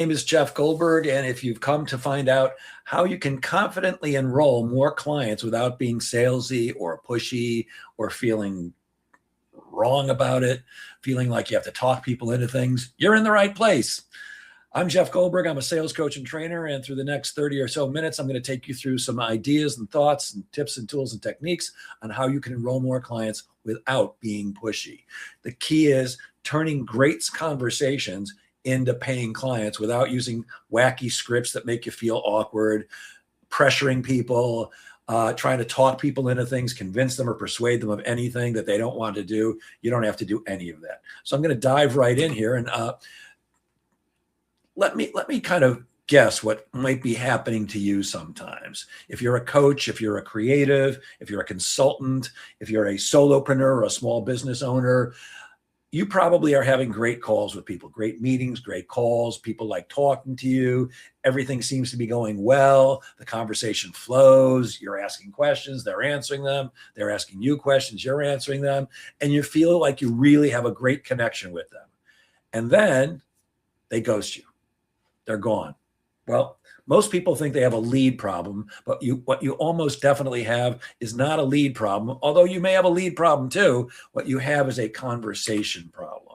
name is Jeff Goldberg, and if you've come to find out how you can confidently enroll more clients without being salesy or pushy or feeling wrong about it, feeling like you have to talk people into things, you're in the right place. I'm Jeff Goldberg. I'm a sales coach and trainer, and through the next 30 or so minutes, I'm going to take you through some ideas and thoughts and tips and tools and techniques on how you can enroll more clients without being pushy. The key is turning great conversations into paying clients without using wacky scripts that make you feel awkward, pressuring people, trying to talk people into things, convince them or persuade them of anything that they don't want to do. You don't have to do any of that. So I'm going to dive right in here and let me kind of guess what might be happening to you sometimes. If you're a coach, if you're a creative, if you're a consultant, if you're a solopreneur or a small business owner, you probably are having great calls with people, great meetings, great calls. People like talking to you. Everything seems to be going well. The conversation flows. You're asking questions. They're answering them. They're asking you questions. You're answering them. And you feel like you really have a great connection with them. And then they ghost you. They're gone. Well, most people think they have a lead problem, but what you almost definitely have is not a lead problem, although you may have a lead problem too. What you have is a conversation problem.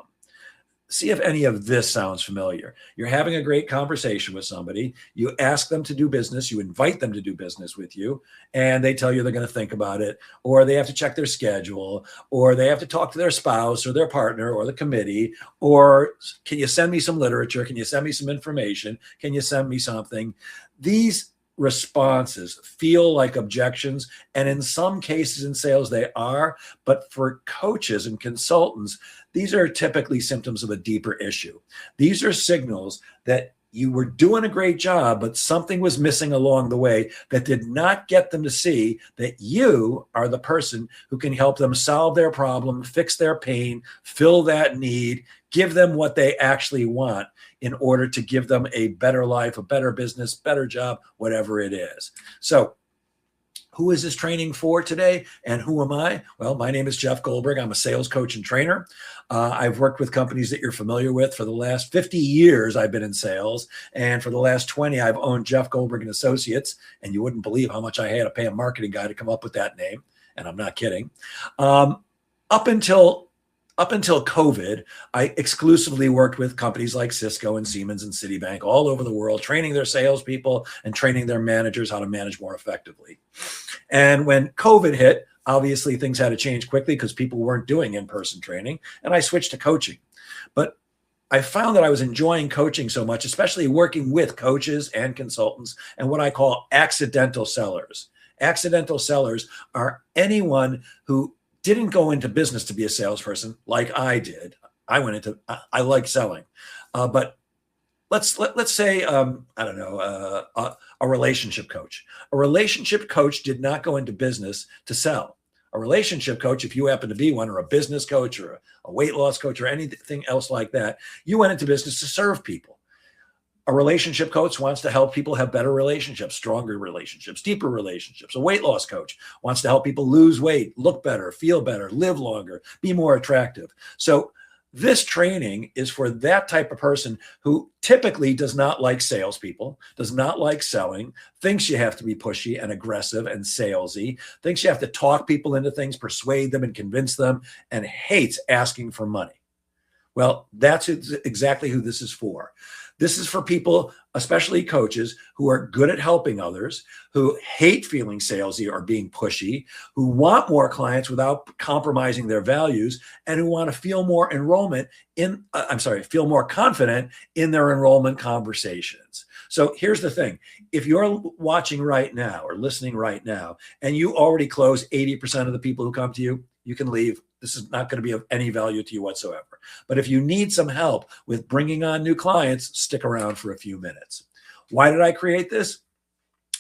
See if any of this sounds familiar. You're having a great conversation with somebody. You ask them to do business. You invite them to do business with you, and they tell you they're going to think about it, or they have to check their schedule, or they have to talk to their spouse or their partner or the committee, or can you send me some literature? Can you send me some information? Can you send me something? These responses feel like objections, and in some cases in sales they are, but for coaches and consultants, these are typically symptoms of a deeper issue. These are signals that you were doing a great job, but something was missing along the way that did not get them to see that you are the person who can help them solve their problem, fix their pain, fill that need, give them what they actually want in order to give them a better life, a better business, better job, whatever it is. So who is this training for today, and who am I? Well, my name is Jeff Goldberg. I'm a sales coach and trainer. I've worked with companies that you're familiar with. For the last 50 years, I've been in sales. And for the last 20, I've owned Jeff Goldberg and Associates. And you wouldn't believe how much I had to pay a marketing guy to come up with that name. And I'm not kidding. Up until COVID, I exclusively worked with companies like Cisco and Siemens and Citibank all over the world, training their salespeople and training their managers how to manage more effectively. And when COVID hit, obviously things had to change quickly because people weren't doing in-person training, and I switched to coaching. But I found that I was enjoying coaching so much, especially working with coaches and consultants and what I call accidental sellers. Accidental sellers are anyone who didn't go into business to be a salesperson like I did. I like selling, but let's say I don't know, a relationship coach. A relationship coach did not go into business to sell. A relationship coach, if you happen to be one, or a business coach or a weight loss coach or anything else like that, you went into business to serve people. A relationship coach wants to help people have better relationships, stronger relationships, deeper relationships. A weight loss coach wants to help people lose weight, look better, feel better, live longer, be more attractive. So this training is for that type of person who typically does not like salespeople, does not like selling, thinks you have to be pushy and aggressive and salesy, thinks you have to talk people into things, persuade them and convince them, and hates asking for money. Well, that's exactly who this is for. This is for people, especially coaches, who are good at helping others, who hate feeling salesy or being pushy, who want more clients without compromising their values, and who want to feel more feel more confident in their enrollment conversations. So here's the thing. If you're watching right now or listening right now, and you already close 80% of the people who come to you, you can leave. This is not going to be of any value to you whatsoever. But if you need some help with bringing on new clients, stick around for a few minutes. Why did I create this?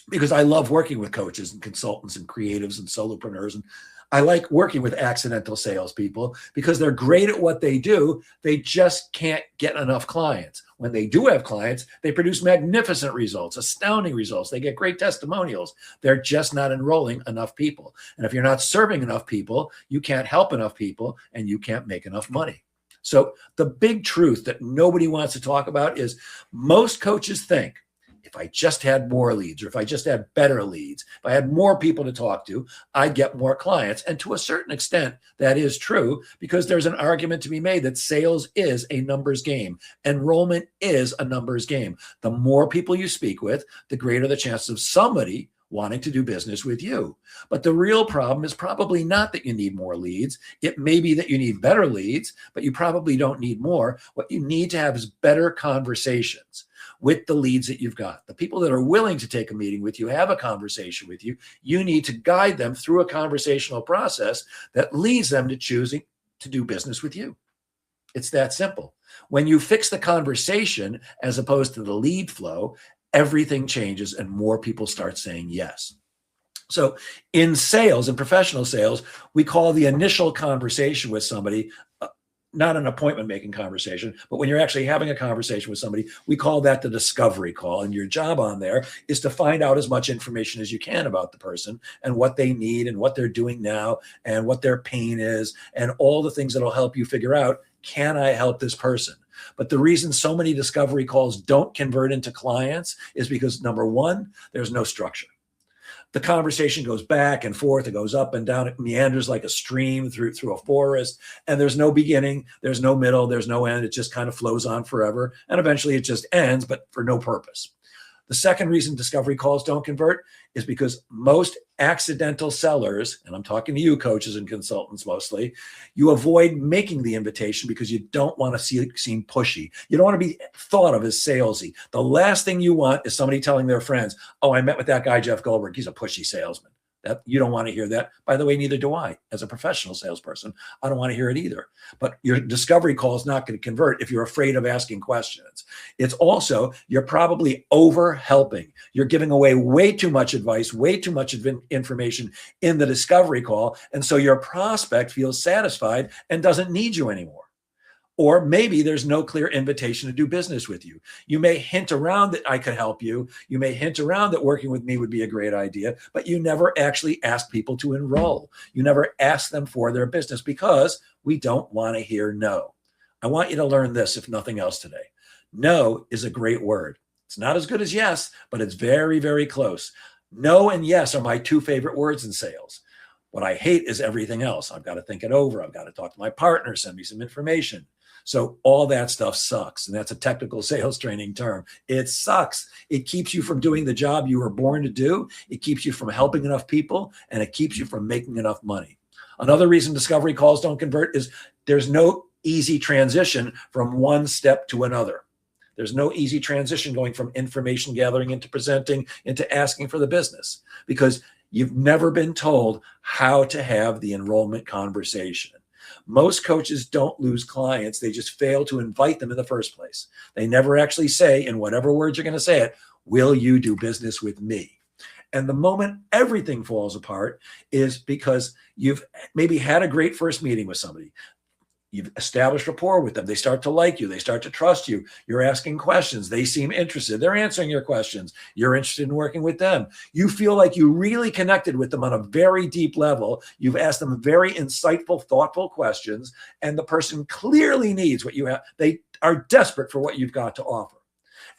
Because I love working with coaches and consultants and creatives and solopreneurs. And I like working with accidental salespeople because they're great at what they do. They just can't get enough clients. When they do have clients, they produce magnificent results, astounding results. They get great testimonials. They're just not enrolling enough people. And if you're not serving enough people, you can't help enough people and you can't make enough money. So the big truth that nobody wants to talk about is most coaches think, if I just had more leads, or if I just had better leads, if I had more people to talk to, I'd get more clients. And to a certain extent, that is true, because there's an argument to be made that sales is a numbers game. Enrollment is a numbers game. The more people you speak with, the greater the chances of somebody wanting to do business with you. But the real problem is probably not that you need more leads. It may be that you need better leads, but you probably don't need more. What you need to have is better conversations with the leads that you've got. The people that are willing to take a meeting with you, have a conversation with you, you need to guide them through a conversational process that leads them to choosing to do business with you. It's that simple. When you fix the conversation as opposed to the lead flow, everything changes and more people start saying yes. So in sales, in professional sales, we call the initial conversation with somebody not an appointment making conversation, but when you're actually having a conversation with somebody, we call that the discovery call. And your job on there is to find out as much information as you can about the person and what they need and what they're doing now and what their pain is and all the things that'll help you figure out, can I help this person? But the reason so many discovery calls don't convert into clients is because, number one, there's no structure. The conversation goes back and forth, it goes up and down, it meanders like a stream through a forest, and there's no beginning, there's no middle, there's no end. It just kind of flows on forever, and eventually it just ends, but for no purpose. The second reason discovery calls don't convert is because most accidental sellers, and I'm talking to you coaches and consultants mostly, you avoid making the invitation because you don't want to seem pushy. You don't want to be thought of as salesy. The last thing you want is somebody telling their friends, oh, I met with that guy, Jeff Goldberg. He's a pushy salesman. That you don't want to hear that. By the way, neither do I. As a professional salesperson, I don't want to hear it either. But your discovery call is not going to convert if you're afraid of asking questions. It's also, you're probably over helping. You're giving away way too much advice, way too much information in the discovery call. And so your prospect feels satisfied and doesn't need you anymore. Or maybe there's no clear invitation to do business with you. You may hint around that I could help you. You may hint around that working with me would be a great idea, but you never actually ask people to enroll. You never ask them for their business because we don't want to hear no. I want you to learn this, if nothing else today. No is a great word. It's not as good as yes, but it's very, very close. No and yes are my two favorite words in sales. What I hate is everything else. I've got to think it over. I've got to talk to my partner, send me some information. So all that stuff sucks. And that's a technical sales training term. It sucks. It keeps you from doing the job you were born to do. It keeps you from helping enough people, and it keeps you from making enough money. Another reason discovery calls don't convert is there's no easy transition from one step to another. There's no easy transition going from information gathering into presenting into asking for the business, because you've never been told how to have the enrollment conversation. Most coaches don't lose clients. They just fail to invite them in the first place. They never actually say, in whatever words you're going to say it, will you do business with me? And the moment everything falls apart is because you've maybe had a great first meeting with somebody. You've established rapport with them. They start to like you. They start to trust you. You're asking questions. They seem interested. They're answering your questions. You're interested in working with them. You feel like you really connected with them on a very deep level. You've asked them very insightful, thoughtful questions, and the person clearly needs what you have. They are desperate for what you've got to offer.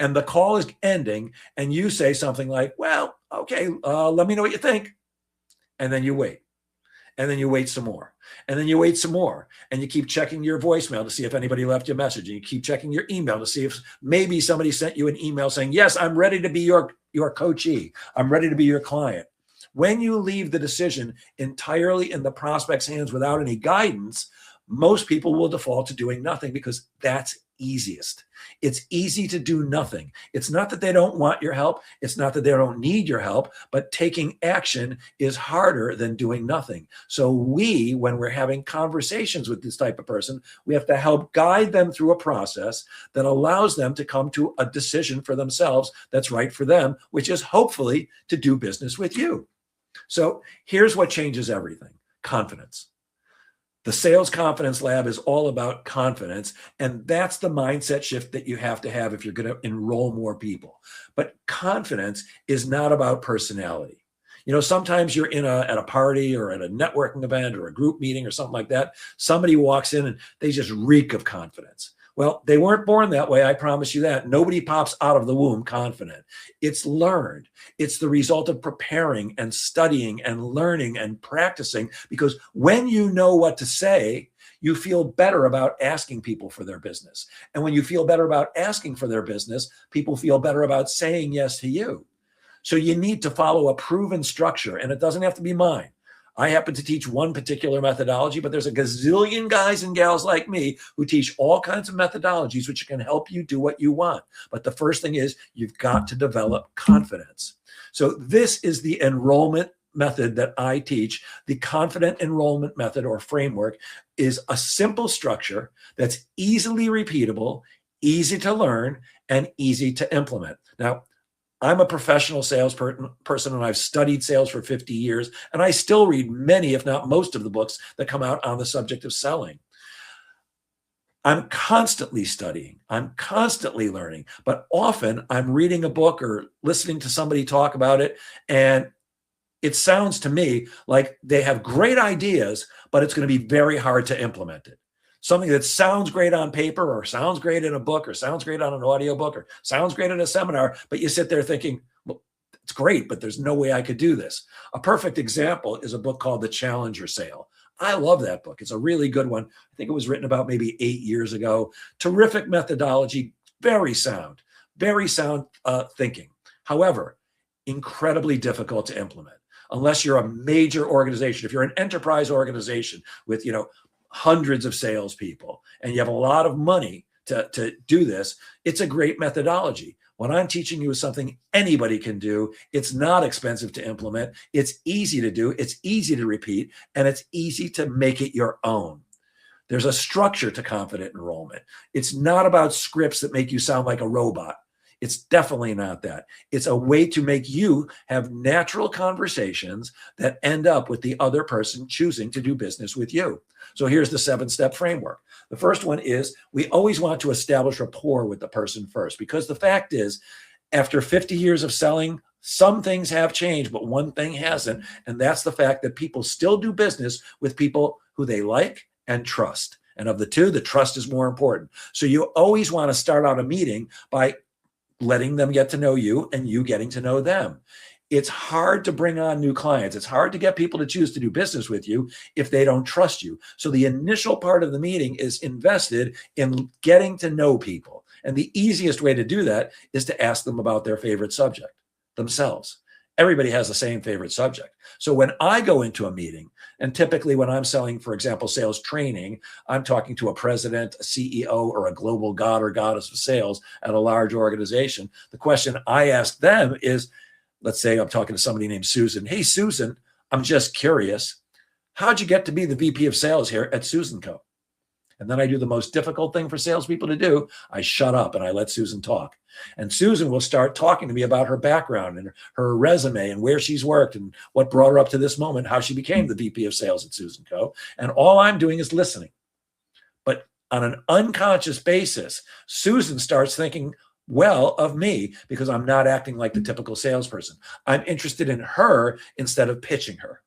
And the call is ending, and you say something like, well, okay, let me know what you think. And then you wait. And then you wait some more. And then you wait some more. And you keep checking your voicemail to see if anybody left you a message. And you keep checking your email to see if maybe somebody sent you an email saying, yes, I'm ready to be your coachee. I'm ready to be your client. When you leave the decision entirely in the prospect's hands without any guidance, most people will default to doing nothing because that's easiest. It's easy to do nothing. It's not that they don't want your help. It's not that they don't need your help, but taking action is harder than doing nothing. So when we're having conversations with this type of person, we have to help guide them through a process that allows them to come to a decision for themselves that's right for them, which is hopefully to do business with you. So here's what changes everything: confidence. The Sales Confidence Lab is all about confidence, and that's the mindset shift that you have to have if you're going to enroll more people. But confidence is not about personality. You know, sometimes you're at a party or at a networking event or a group meeting or something like that. Somebody walks in and they just reek of confidence. Well, they weren't born that way. I promise you that. Nobody pops out of the womb confident. It's learned. It's the result of preparing and studying and learning and practicing, because when you know what to say, you feel better about asking people for their business. And when you feel better about asking for their business, people feel better about saying yes to you. So you need to follow a proven structure, and it doesn't have to be mine. I happen to teach one particular methodology, but there's a gazillion guys and gals like me who teach all kinds of methodologies which can help you do what you want. But the first thing is you've got to develop confidence. So this is the enrollment method that I teach. The confident enrollment method or framework is a simple structure that's easily repeatable, easy to learn, and easy to implement. Now, I'm a professional salesperson, and I've studied sales for 50 years, and I still read many, if not most, of the books that come out on the subject of selling. I'm constantly studying. I'm constantly learning, but often I'm reading a book or listening to somebody talk about it, and it sounds to me like they have great ideas, but it's going to be very hard to implement it. Something that sounds great on paper or sounds great in a book or sounds great on an audiobook or sounds great in a seminar, but you sit there thinking, well, it's great, but there's no way I could do this. A perfect example is a book called The Challenger Sale. I love that book. It's a really good one. I think it was written about maybe 8 years ago. Terrific methodology, very sound thinking. However, incredibly difficult to implement unless you're a major organization. If you're an enterprise organization with, hundreds of salespeople, and you have a lot of money to do this, it's a great methodology. What I'm teaching you is something anybody can do. It's not expensive to implement. It's easy to do. It's easy to repeat, and it's easy to make it your own. There's a structure to confident enrollment. It's not about scripts that make you sound like a robot. It's definitely not that. It's a way to make you have natural conversations that end up with the other person choosing to do business with you. So here's the 7-step framework. The first one is we always want to establish rapport with the person first, because the fact is, after 50 years of selling, some things have changed, but one thing hasn't. And that's the fact that people still do business with people who they like and trust. And of the two, the trust is more important. So you always want to start out a meeting by letting them get to know you and you getting to know them. It's hard to bring on new clients. It's hard to get people to choose to do business with you if they don't trust you. So the initial part of the meeting is invested in getting to know people. And the easiest way to do that is to ask them about their favorite subject themselves. Everybody has the same favorite subject. So when I go into a meeting, and typically when I'm selling, for example, sales training, I'm talking to a president, a CEO, or a global god or goddess of sales at a large organization. The question I ask them is, let's say I'm talking to somebody named Susan. Hey, Susan, I'm just curious. How'd you get to be the VP of sales here at Susan Co? And then I do the most difficult thing for salespeople to do. I shut up and I let Susan talk. And Susan will start talking to me about her background and her resume and where she's worked and what brought her up to this moment, how she became the VP of sales at Susan Co. And all I'm doing is listening. But on an unconscious basis, Susan starts thinking well of me because I'm not acting like the typical salesperson. I'm interested in her instead of pitching her.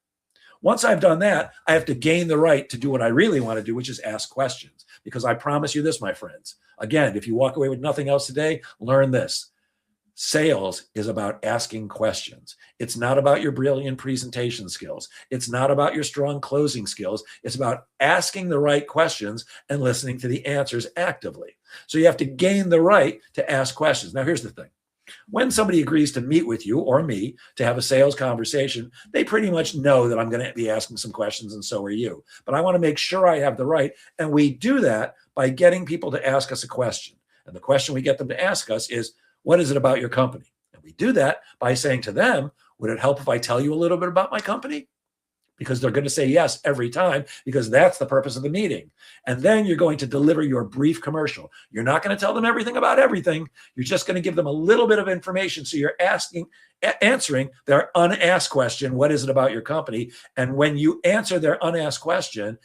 Once I've done that, I have to gain the right to do what I really want to do, which is ask questions. Because I promise you this, my friends. Again, if you walk away with nothing else today, learn this. Sales is about asking questions. It's not about your brilliant presentation skills. It's not about your strong closing skills. It's about asking the right questions and listening to the answers actively. So you have to gain the right to ask questions. Now, here's the thing. When somebody agrees to meet with you or me to have a sales conversation, they pretty much know that I'm going to be asking some questions, and so are you. But I want to make sure I have the right. And we do that by getting people to ask us a question. And the question we get them to ask us is, what is it about your company? And we do that by saying to them, would it help if I tell you a little bit about my company? Because they're going to say yes every time, because that's the purpose of the meeting. And then you're going to deliver your brief commercial. You're not going to tell them everything about everything. You're just going to give them a little bit of information. So you're answering their unasked question, what is it about your company? And when you answer their unasked question,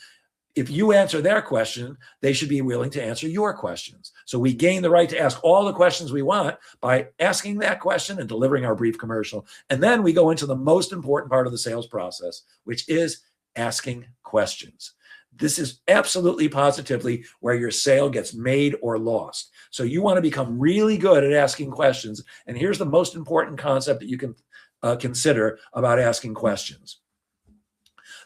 if you answer their question, they should be willing to answer your questions. So we gain the right to ask all the questions we want by asking that question and delivering our brief commercial. And then we go into the most important part of the sales process, which is asking questions. This is absolutely positively where your sale gets made or lost. So you want to become really good at asking questions. And here's the most important concept that you can consider about asking questions.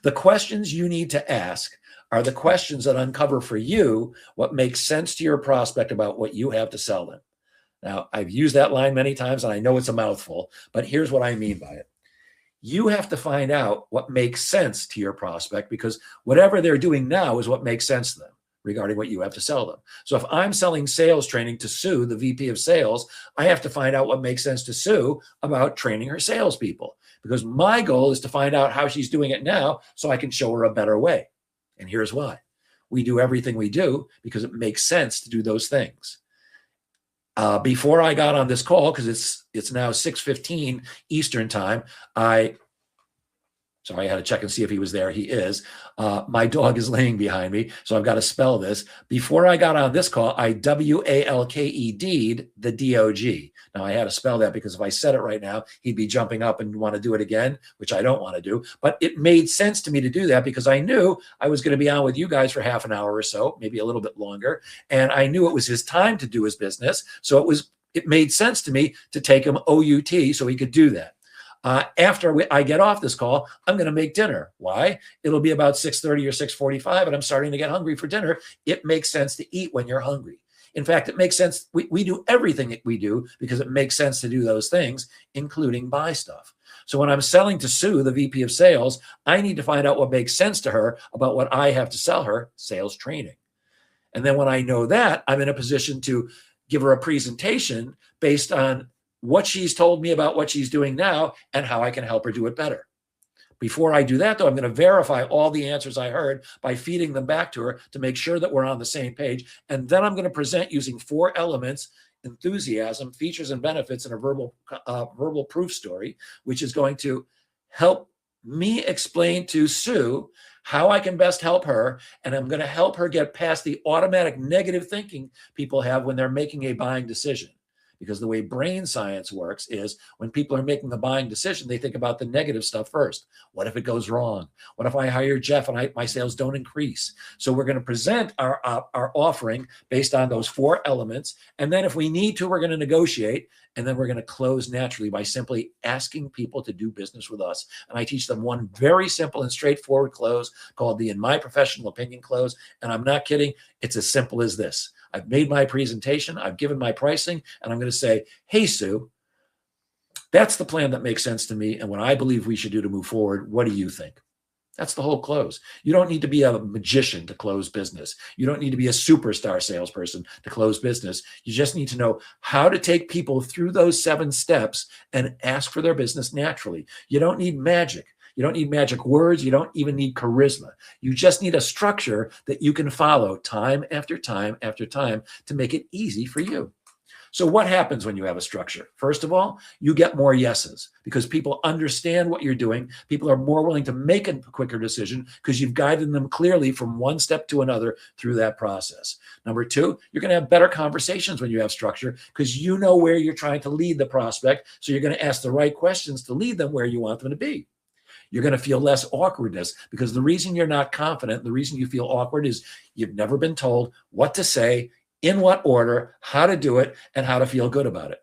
The questions you need to ask are the questions that uncover for you what makes sense to your prospect about what you have to sell them. Now, I've used that line many times, and I know it's a mouthful, but here's what I mean by it. You have to find out what makes sense to your prospect, because whatever they're doing now is what makes sense to them regarding what you have to sell them. So if I'm selling sales training to Sue, the VP of sales, I have to find out what makes sense to Sue about training her salespeople, because my goal is to find out how she's doing it now so I can show her a better way. And here's why. We do everything we do because it makes sense to do those things. Before I got on this call, because it's now 6:15 Eastern time, sorry, I had to check and see if he was there. He is. My dog is laying behind me, so I've got to spell this. Before I got on this call, I WALKED'd the DOG. Now, I had to spell that because if I said it right now, he'd be jumping up and want to do it again, which I don't want to do. But it made sense to me to do that because I knew I was going to be on with you guys for half an hour or so, maybe a little bit longer. And I knew it was his time to do his business. So it made sense to me to take him OUT so he could do that. After I get off this call, I'm going to make dinner. Why? It'll be about 6:30 or 6:45, and I'm starting to get hungry for dinner. It makes sense to eat when you're hungry. In fact, it makes sense. We do everything that we do because it makes sense to do those things, including buy stuff. So when I'm selling to Sue, the VP of sales, I need to find out what makes sense to her about what I have to sell her, sales training. And then when I know that, I'm in a position to give her a presentation based on what she's told me about what she's doing now and how I can help her do it better. Before I do that, though, I'm going to verify all the answers I heard by feeding them back to her to make sure that we're on the same page. And then I'm going to present using 4 elements: enthusiasm, features and benefits, and a verbal proof story, which is going to help me explain to Sue how I can best help her. And I'm going to help her get past the automatic negative thinking people have when they're making a buying decision. Because the way brain science works is when people are making the buying decision, they think about the negative stuff first. What if it goes wrong? What if I hire Jeff and my sales don't increase? So we're going to present our offering based on those 4 elements. And then if we need to, we're going to negotiate. And then we're going to close naturally by simply asking people to do business with us. And I teach them one very simple and straightforward close called the In My Professional Opinion close. And I'm not kidding. It's as simple as this. I've made my presentation, I've given my pricing, and I'm going to say, hey, Sue, that's the plan that makes sense to me and what I believe we should do to move forward. What do you think? That's the whole close. You don't need to be a magician to close business. You don't need to be a superstar salesperson to close business. You just need to know how to take people through those 7 steps and ask for their business naturally. You don't need magic. You don't need magic words. You don't even need charisma. You just need a structure that you can follow time after time after time to make it easy for you. So what happens when you have a structure? First of all, you get more yeses because people understand what you're doing. People are more willing to make a quicker decision because you've guided them clearly from one step to another through that process. Number 2, you're going to have better conversations when you have structure because you know where you're trying to lead the prospect. So you're going to ask the right questions to lead them where you want them to be. You're going to feel less awkwardness because the reason you're not confident, the reason you feel awkward is you've never been told what to say, in what order, how to do it, and how to feel good about it.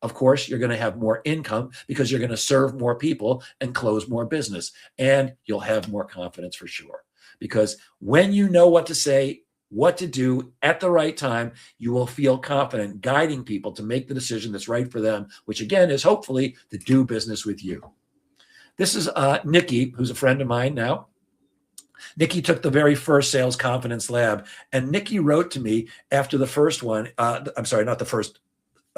Of course, you're going to have more income because you're going to serve more people and close more business, and you'll have more confidence for sure. Because when you know what to say, what to do at the right time, you will feel confident guiding people to make the decision that's right for them, which again is hopefully to do business with you. This is Nikki, who's a friend of mine now. Nikki took the very first sales confidence lab, and Nikki wrote to me after the first one. I'm sorry, not the first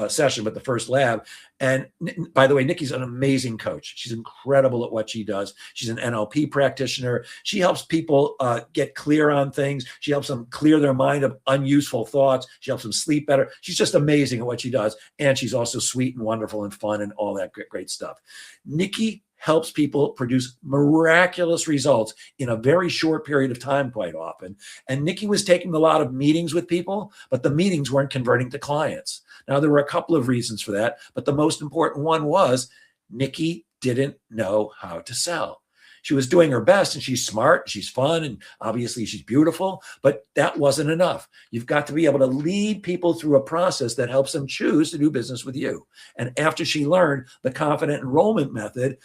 session, but the first lab. And by the way, Nikki's an amazing coach. She's incredible at what she does. She's an NLP practitioner. She helps people get clear on things. She helps them clear their mind of unuseful thoughts. She helps them sleep better. She's just amazing at what she does. And she's also sweet and wonderful and fun and all that great stuff. Nikki helps people produce miraculous results in a very short period of time quite often. And Nikki was taking a lot of meetings with people, but the meetings weren't converting to clients. Now, there were a couple of reasons for that, but the most important one was Nikki didn't know how to sell. She was doing her best, and she's smart, she's fun, and obviously she's beautiful, but that wasn't enough. You've got to be able to lead people through a process that helps them choose to do business with you. And after she learned the confident enrollment method,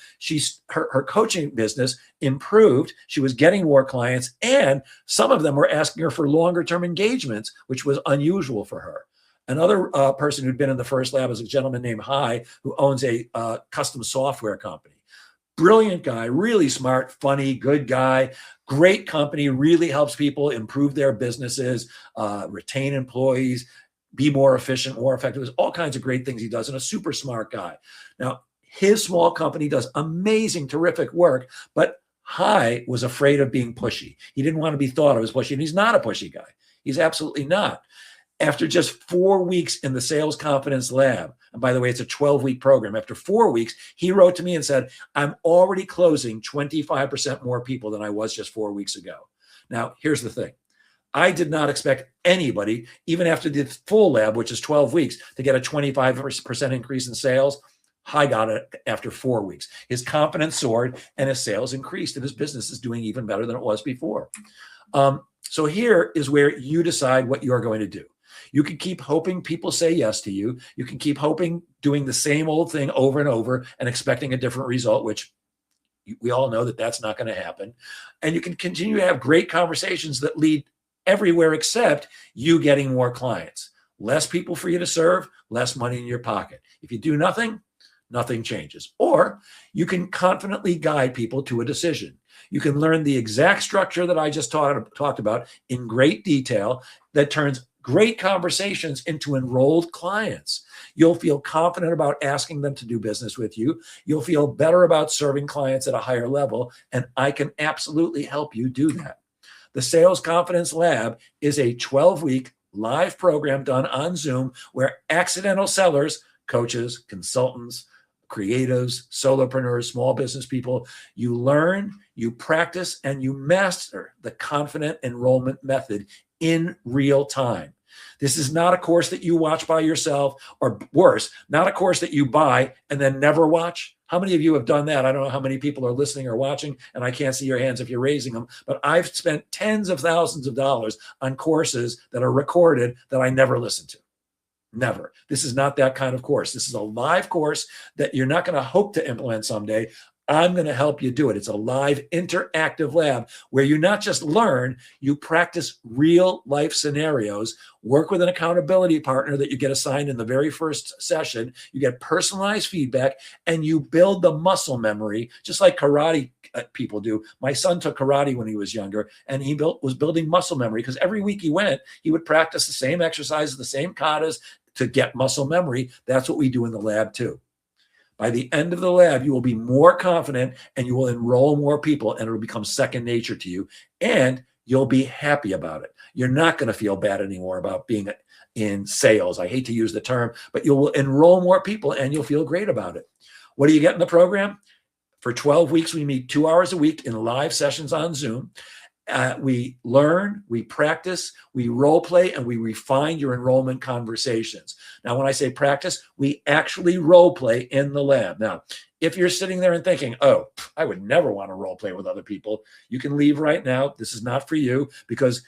her coaching business improved. She was getting more clients, and some of them were asking her for longer term engagements, which was unusual for her. Another person who'd been in the first lab is a gentleman named Hai, who owns a custom software company. Brilliant guy, really smart, funny, good guy, great company, really helps people improve their businesses, retain employees, be more efficient, more effective. There's all kinds of great things he does, and a super smart guy. Now, his small company does amazing, terrific work, but Hai was afraid of being pushy. He didn't want to be thought of as pushy, and he's not a pushy guy. He's absolutely not. After just 4 weeks in the Sales Confidence Lab, and by the way, it's a 12-week program. After 4 weeks, he wrote to me and said, I'm already closing 25% more people than I was just 4 weeks ago. Now, here's the thing. I did not expect anybody, even after the full lab, which is 12 weeks, to get a 25% increase in sales. I got it after 4 weeks. His confidence soared, and his sales increased, and his business is doing even better than it was before. So here is where you decide what you're going to do. You can keep hoping people say yes to you. You can keep hoping doing the same old thing over and over and expecting a different result, which we all know that that's not going to happen. And you can continue to have great conversations that lead everywhere except you getting more clients. Less people for you to serve, less money in your pocket. If you do nothing, nothing changes. Or you can confidently guide people to a decision. You can learn the exact structure that I just talked about in great detail that turns great conversations into enrolled clients. You'll feel confident about asking them to do business with you. You'll feel better about serving clients at a higher level, and I can absolutely help you do that. The Sales Confidence Lab is a 12-week live program done on Zoom where accidental sellers, coaches, consultants, creatives, solopreneurs, small business people, you learn, you practice, and you master the confident enrollment method in real time. This is not a course that you watch by yourself, or worse, not a course that you buy and then never watch. How many of you have done that? I don't know how many people are listening or watching, and I can't see your hands if you're raising them, but I've spent tens of thousands of dollars on courses that are recorded that I never listened to. Never. This is not that kind of course. This is a live course that you're not going to hope to implement someday. I'm going to help you do it. It's a live interactive lab where you not just learn, you practice real life scenarios, work with an accountability partner that you get assigned in the very first session. You get personalized feedback, and you build the muscle memory, just like karate people do. My son took karate when he was younger, and he was building muscle memory because every week he went, he would practice the same exercises, the same katas to get muscle memory. That's what we do in the lab too. By the end of the lab, you will be more confident, and you will enroll more people, and it will become second nature to you, and you'll be happy about it. You're not going to feel bad anymore about being in sales. I hate to use the term, but you will enroll more people, and you'll feel great about it. What do you get in the program? For 12 weeks, we meet 2 hours a week in live sessions on Zoom. We learn, we practice, we role play, and we refine your enrollment conversations. Now, when I say practice, we actually role play in the lab. Now, if you're sitting there and thinking, oh, I would never want to role play with other people, you can leave right now. This is not for you, because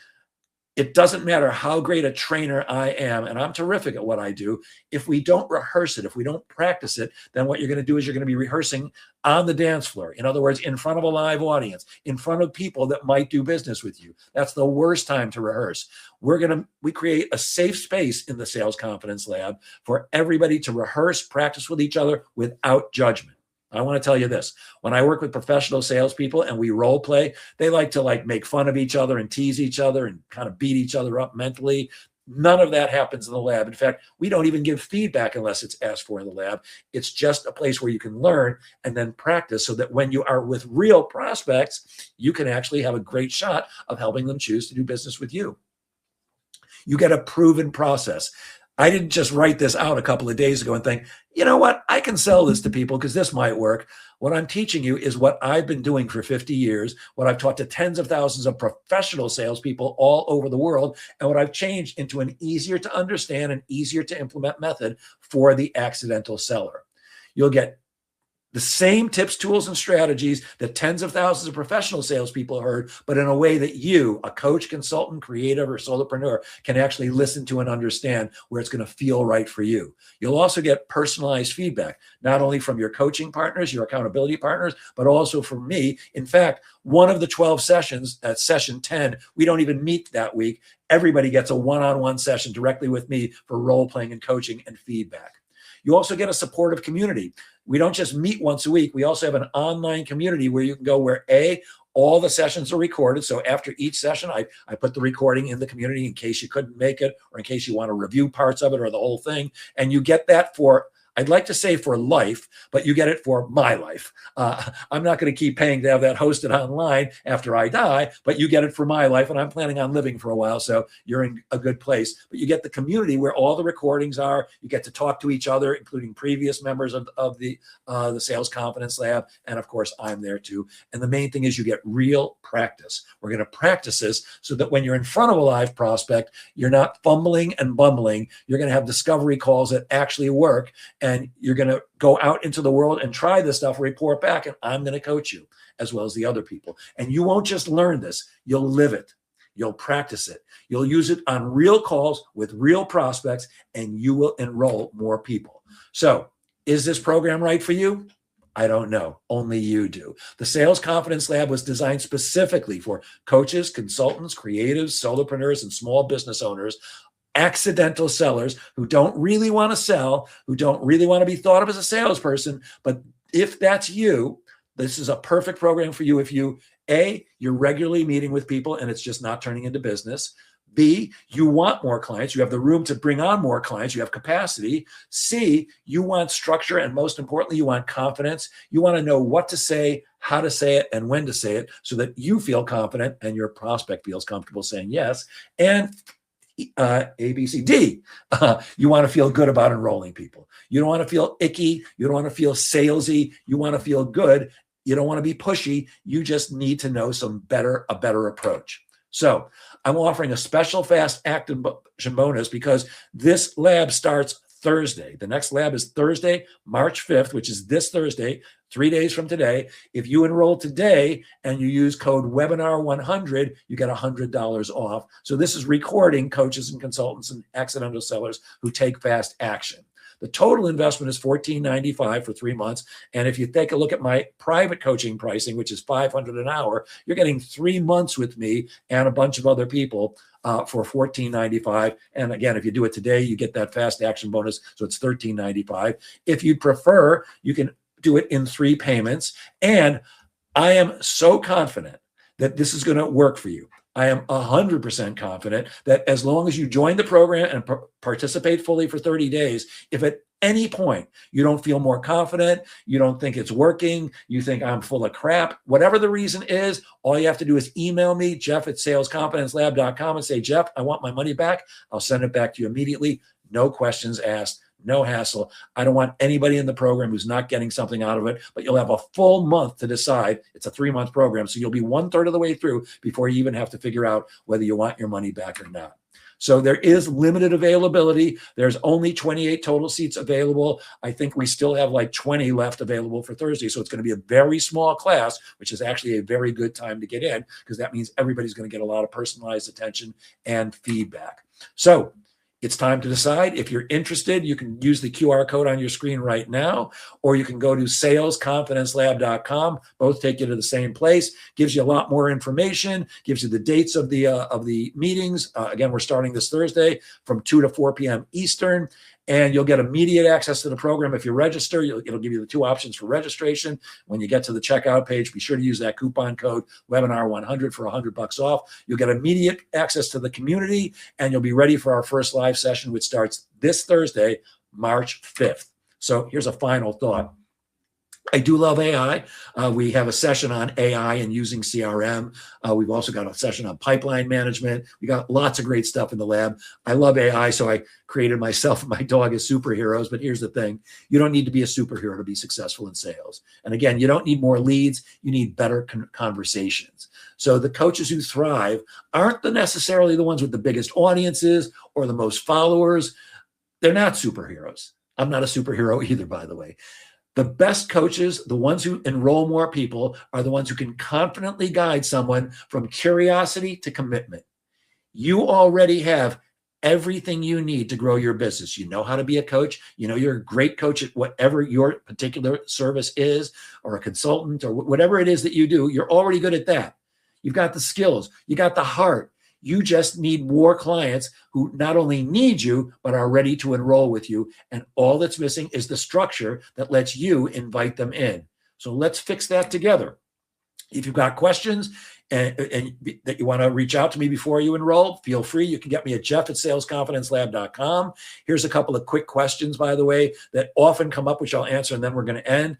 it doesn't matter how great a trainer I am, and I'm terrific at what I do. If we don't rehearse it, if we don't practice it, then what you're going to do is you're going to be rehearsing on the dance floor. In other words, in front of a live audience, in front of people that might do business with you. That's the worst time to rehearse. We create a safe space in the Sales Confidence Lab for everybody to rehearse, practice with each other without judgment. I want to tell you this. When I work with professional salespeople and we role play, they like to make fun of each other and tease each other and kind of beat each other up mentally. None of that happens in the lab. In fact, we don't even give feedback unless it's asked for in the lab. It's just a place where you can learn and then practice so that when you are with real prospects, you can actually have a great shot of helping them choose to do business with you. You get a proven process. I didn't just write this out a couple of days ago and think, you know what, I can sell this to people because this might work. What I'm teaching you is what I've been doing for 50 years, what I've taught to tens of thousands of professional salespeople all over the world, and what I've changed into an easier to understand and easier to implement method for the accidental seller. You'll get the same tips, tools, and strategies that tens of thousands of professional salespeople heard, but in a way that you, a coach, consultant, creative, or solopreneur, can actually listen to and understand where it's going to feel right for you. You'll also get personalized feedback, not only from your coaching partners, your accountability partners, but also from me. In fact, one of the 12 sessions, at session 10, we don't even meet that week. Everybody gets a one-on-one session directly with me for role-playing and coaching and feedback. You also get a supportive community. We don't just meet once a week. We also have an online community where you can go where all the sessions are recorded. So after each session, I put the recording in the community in case you couldn't make it or in case you want to review parts of it or the whole thing. And you get that for, I'd like to say for life, but you get it for my life. I'm not going to keep paying to have that hosted online after I die, but you get it for my life, and I'm planning on living for a while, so you're in a good place. But you get the community where all the recordings are. You get to talk to each other, including previous members of the Sales Confidence Lab, and of course, I'm there too. And the main thing is you get real practice. We're going to practice this so that when you're in front of a live prospect, you're not fumbling and bumbling. You're going to have discovery calls that actually work, and you're going to go out into the world and try this stuff, report back, and I'm going to coach you as well as the other people. And you won't just learn this, you'll live it. You'll practice it. You'll use it on real calls with real prospects, and you will enroll more people. So is this program right for you? I don't know. Only you do. The Sales Confidence Lab was designed specifically for coaches, consultants, creatives, solopreneurs, and small business owners, accidental sellers who don't really want to sell, who don't really want to be thought of as a salesperson. But if that's you, this is a perfect program for you. If you, A, you're regularly meeting with people and it's just not turning into business. B, you want more clients. You have the room to bring on more clients. You have capacity. C, you want structure. And most importantly, you want confidence. You want to know what to say, how to say it, and when to say it so that you feel confident and your prospect feels comfortable saying yes. And A, B, C, D. You want to feel good about enrolling people. You don't want to feel icky. You don't want to feel salesy. You want to feel good. You don't want to be pushy. You just need to know a better approach. So I'm offering a special fast activation bonus because this lab starts Thursday. The next lab is Thursday, March 5th, which is this Thursday, 3 days from today. If you enroll today and you use code webinar100, you get $100 off. So this is recording coaches and consultants and accidental sellers who take fast action. The total investment is $14.95 for 3 months. And if you take a look at my private coaching pricing, which is $500 an hour, you're getting 3 months with me and a bunch of other people for $14.95. And again, if you do it today, you get that fast action bonus. So it's $13.95. If you prefer, you can do it in 3 payments. And I am so confident that this is going to work for you. I am 100% confident that as long as you join the program and participate fully for 30 days, if at any point you don't feel more confident, you don't think it's working, you think I'm full of crap, whatever the reason is, all you have to do is email me, Jeff@salesconfidencelab.com, and say, Jeff, I want my money back. I'll send it back to you immediately. No questions asked. No hassle. I don't want anybody in the program who's not getting something out of it, but you'll have a full month to decide. It's a 3-month program. So you'll be 1/3 of the way through before you even have to figure out whether you want your money back or not. So there is limited availability. There's only 28 total seats available. I think we still have like 20 left available for Thursday. So it's going to be a very small class, which is actually a very good time to get in because that means everybody's going to get a lot of personalized attention and feedback. So it's time to decide. If you're interested, you can use the QR code on your screen right now, or you can go to salesconfidencelab.com. Both take you to the same place. Gives you a lot more information, gives you the dates of the meetings. Again, we're starting this Thursday from 2 to 4 p.m. Eastern. And you'll get immediate access to the program if you register. It'll give you the 2 options for registration. When you get to the checkout page, be sure to use that coupon code webinar100 for $100 off. You'll get immediate access to the community, and you'll be ready for our first live session, which starts this Thursday, March 5th. So here's a final thought. I do love AI. We have a session on AI and using CRM. We've also got a session on pipeline management. We got lots of great stuff in the lab. I love AI, so I created myself and my dog as superheroes. But here's the thing. You don't need to be a superhero to be successful in sales. And again, you don't need more leads. You need better conversations. So the coaches who thrive aren't necessarily the ones with the biggest audiences or the most followers. They're not superheroes. I'm not a superhero either, by the way. The best coaches, the ones who enroll more people, are the ones who can confidently guide someone from curiosity to commitment. You already have everything you need to grow your business. You know how to be a coach. You know you're a great coach at whatever your particular service is, or a consultant, or whatever it is that you do. You're already good at that. You've got the skills. You got the heart. You just need more clients who not only need you, but are ready to enroll with you. And all that's missing is the structure that lets you invite them in. So let's fix that together. If you've got questions and that you want to reach out to me before you enroll, feel free. You can get me at jeff@salesconfidencelab.com. Here's a couple of quick questions, by the way, that often come up, which I'll answer, and then we're going to end.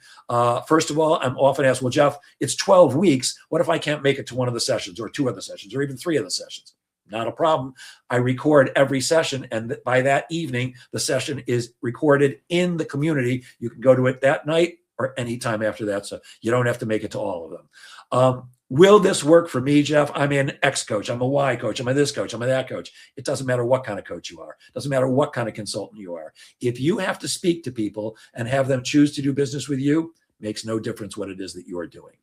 First of all, I'm often asked, well, Jeff, it's 12 weeks. What if I can't make it to one of the sessions or two of the sessions or even three of the sessions? Not a problem. I record every session, and by that evening, the session is recorded in the community. You can go to it that night or anytime after that, so you don't have to make it to all of them. Will this work for me, Jeff? I'm an X coach. I'm a Y coach. I'm a this coach. I'm a that coach. It doesn't matter what kind of coach you are. It doesn't matter what kind of consultant you are. If you have to speak to people and have them choose to do business with you, makes no difference what it is that you're doing.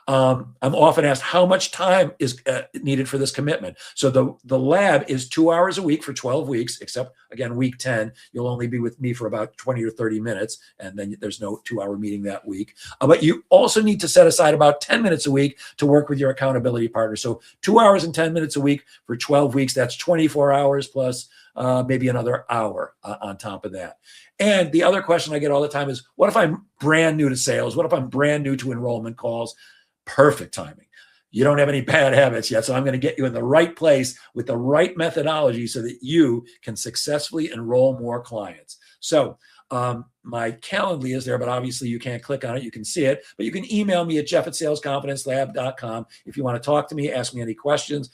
I'm often asked how much time is needed for this commitment. So the lab is 2 hours a week for 12 weeks, except again, week 10, you'll only be with me for about 20 or 30 minutes. And then there's no 2-hour meeting that week. But you also need to set aside about 10 minutes a week to work with your accountability partner. So 2 hours and 10 minutes a week for 12 weeks, that's 24 hours plus maybe another hour on top of that. And the other question I get all the time is, what if I'm brand new to sales? What if I'm brand new to enrollment calls? Perfect timing. You don't have any bad habits yet, so I'm going to get you in the right place with the right methodology so that you can successfully enroll more clients. So my Calendly is there, but obviously you can't click on it. You can see it, but you can email me at jeff@salesconfidencelab.com. If you want to talk to me, ask me any questions,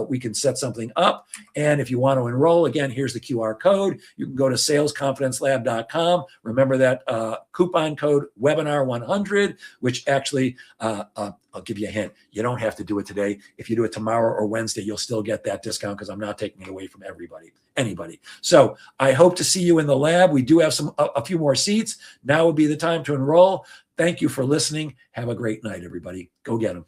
we can set something up. And if you want to enroll, again, here's the QR code. You can go to salesconfidencelab.com. Remember that coupon code webinar100, which actually, I'll give you a hint. You don't have to do it today. If you do it tomorrow or Wednesday, you'll still get that discount because I'm not taking it away from anybody. So I hope to see you in the lab. We do have a few more seats. Now would be the time to enroll. Thank you for listening. Have a great night, everybody. Go get them.